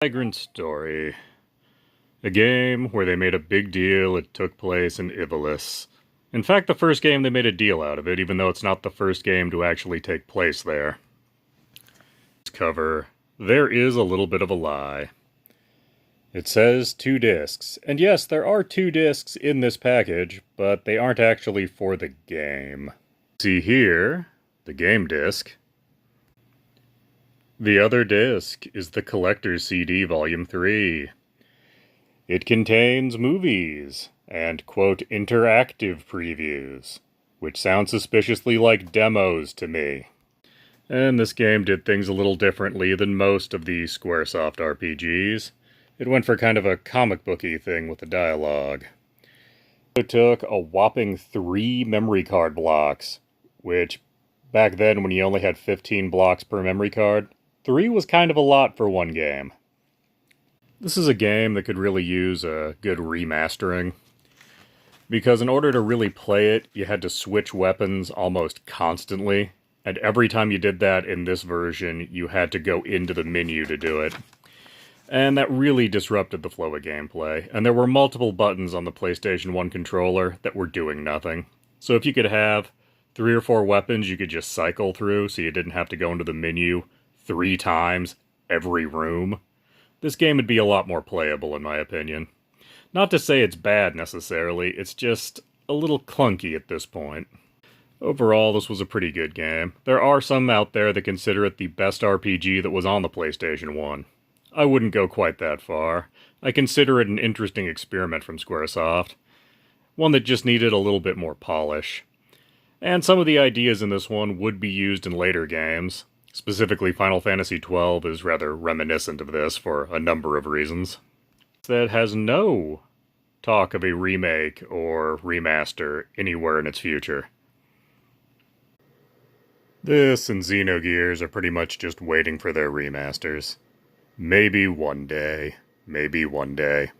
Vagrant Story. A game where they made a big deal it took place in Ivalice. In fact, the first game they made a deal out of it, even though it's not the first game to actually take place there. Cover. There is a little bit of a lie. It says 2 discs, and yes, there are 2 discs in this package, but they aren't actually for the game. See here, the game disc. The other disc is the Collector's CD Volume 3. It contains movies and, quote, interactive previews, which sound suspiciously like demos to me. And this game did things a little differently than most of the Squaresoft RPGs. It went for kind of a comic booky thing with the dialogue. It took a whopping 3 memory card blocks, which back then when you only had 15 blocks per memory card, 3 was kind of a lot for one game. This is a game that could really use a good remastering, because in order to really play it, you had to switch weapons almost constantly, and every time you did that in this version, you had to go into the menu to do it. And that really disrupted the flow of gameplay, and there were multiple buttons on the PlayStation 1 controller that were doing nothing. So if you could have 3 or 4 weapons you could just cycle through so you didn't have to go into the menu 3 times every room, this game would be a lot more playable in my opinion. Not to say it's bad necessarily, it's just a little clunky at this point. Overall, this was a pretty good game. There are some out there that consider it the best RPG that was on the PlayStation 1. I wouldn't go quite that far. I consider it an interesting experiment from Squaresoft. One that just needed a little bit more polish. And some of the ideas in this one would be used in later games. Specifically, Final Fantasy XII is rather reminiscent of this for a number of reasons. That has no talk of a remake or remaster anywhere in its future. This and Xenogears are pretty much just waiting for their remasters. Maybe one day. Maybe one day.